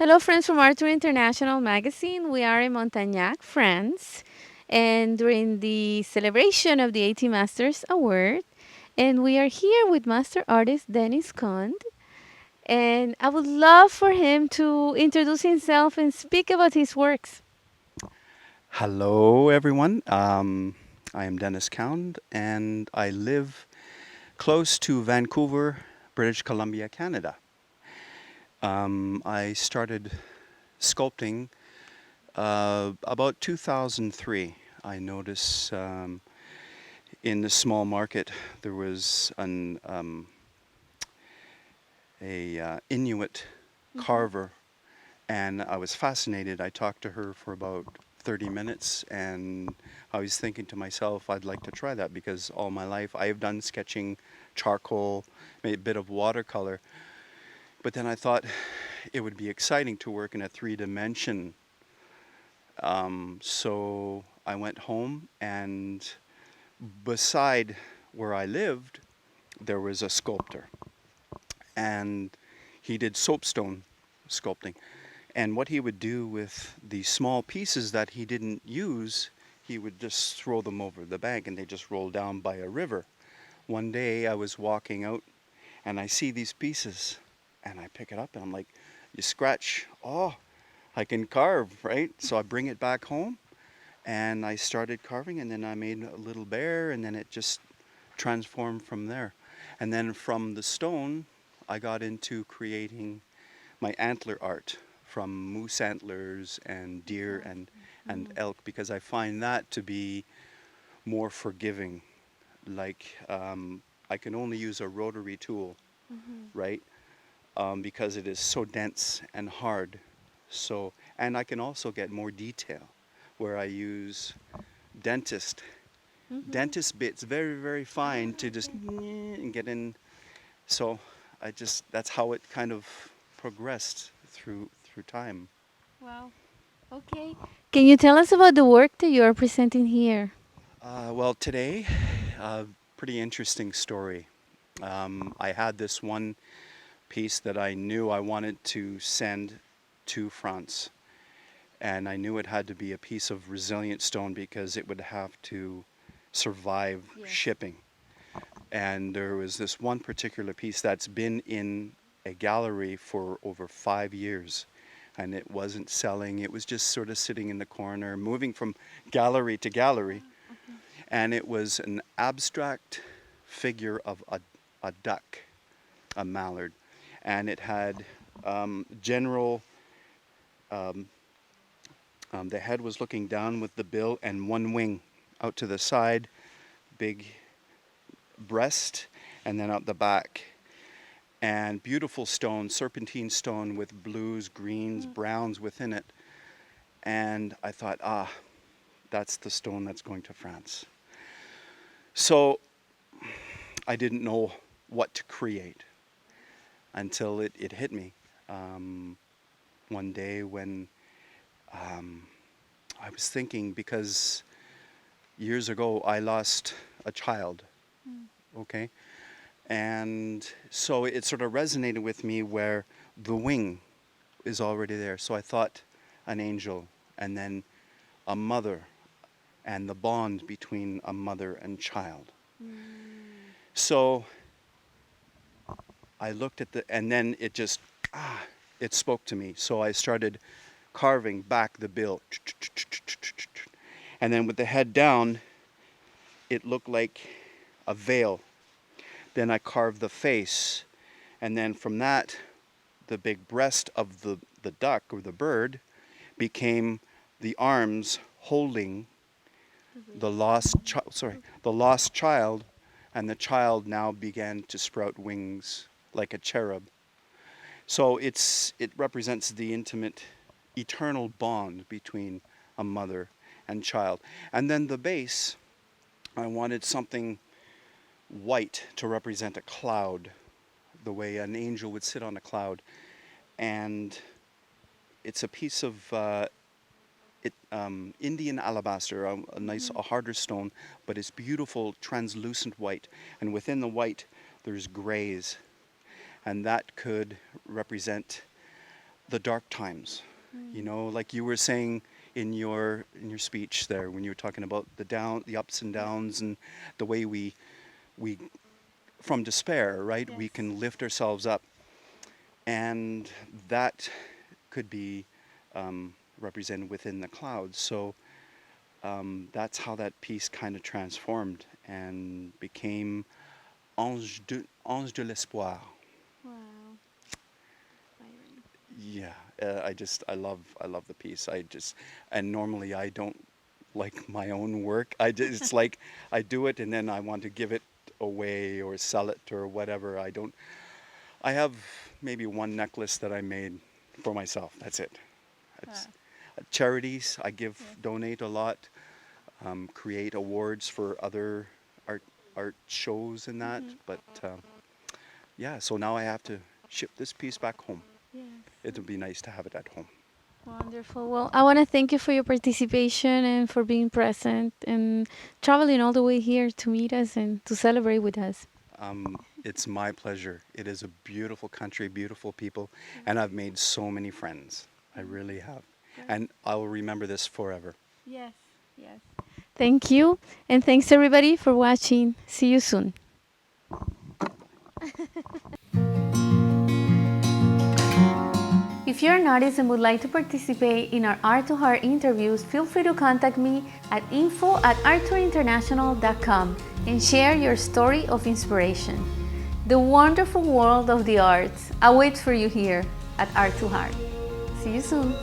Hello, friends from ArtTour International Magazine. We are in Montagnac, France, and during the celebration of the ATIM Masters Award, and we are here with Master Artist Dennis Cound. And I would love for him to introduce himself and speak about his works. Hello, everyone. I am Dennis Cound, and I live close to Vancouver, British Columbia, Canada. I started sculpting about 2003. I noticed in the small market there was a Inuit carver, and I was fascinated. I talked to her for about 30 minutes, and I was thinking to myself, I'd like to try that because all my life I have done sketching, charcoal, maybe a bit of watercolor. But then I thought it would be exciting to work in a three-dimension. So I went home, and beside where I lived, there was a sculptor, and he did soapstone sculpting. And what he would do with the small pieces that he didn't use, he would just throw them over the bank and they just roll down by a river. One day I was walking out and I see these pieces and I pick it up and I'm like, you scratch, oh, I can carve, right? So I bring it back home and I started carving, and then I made a little bear, and then it just transformed from there. And then from the stone, I got into creating my antler art from moose antlers and deer and elk, because I find that to be more forgiving. Like I can only use a rotary tool, right? Because it is so dense and hard. So, and I can also get more detail where I use dentist dentist bits, very very fine, to just and get in. So I just, that's how it kind of progressed through time. Wow. Okay. Can you tell us about the work that you are presenting here? Well, today, pretty interesting story. I had this one piece that I knew I wanted to send to France, and I knew it had to be a piece of resilient stone because it would have to survive Yes. shipping. And there was this one particular piece that's been in a gallery for over 5 years, and it wasn't selling. It was just sort of sitting in the corner, moving from gallery to gallery. And it was an abstract figure of a duck, a mallard. And it had general, um, the head was looking down with the bill and one wing out to the side, big breast, and then out the back. And beautiful stone, serpentine stone with blues, greens, browns within it. And I thought, that's the stone that's going to France. So I didn't know what to create until it hit me um, one day when um, I was thinking, because years ago I lost a child, okay? And so it sort of resonated with me where the wing is already there. So I thought an angel, and then a mother, and the bond between a mother and child. So I looked at and then it just, it spoke to me. So I started carving back the bill. And then with the head down, it looked like a veil. Then I carved the face. And then from that, the big breast of the duck or the bird became the arms holding the lost child, and the child now began to sprout wings like a cherub. So it represents the intimate, eternal bond between a mother and child. And then the base, I wanted something white to represent a cloud, the way an angel would sit on a cloud. And it's a piece of Indian alabaster, a nice, a harder stone, but it's beautiful, translucent white. And within the white, there's grays, and that could represent the dark times. You know, like you were saying in your speech there when you were talking about the ups and downs, and the way we from despair, right? We Yes. can lift ourselves up, and that could be represented within the clouds. So that's how that piece kind of transformed and became Ange de l'Espoir. Wow. Inspiring. Yeah, I love the piece. And normally I don't like my own work. It's like I do it and then I want to give it away or sell it or whatever. I have maybe one necklace that I made for myself. That's it. It's charities. I donate a lot. Create awards for other art shows and that. But yeah, so now I have to ship this piece back home. Yes. It would be nice to have it at home. Wonderful. Well, I want to thank you for your participation and for being present and traveling all the way here to meet us and to celebrate with us. It's my pleasure. It is a beautiful country, beautiful people, and I've made so many friends. I really have. And I will remember this forever. Yes, yes. Thank you. And thanks everybody for watching. See you soon. If you're an artist and would like to participate in our Art to Heart interviews, feel free to contact me at info@artourinternational.com and share your story of inspiration. The wonderful world of the arts awaits for you here at Art to Heart. See you soon.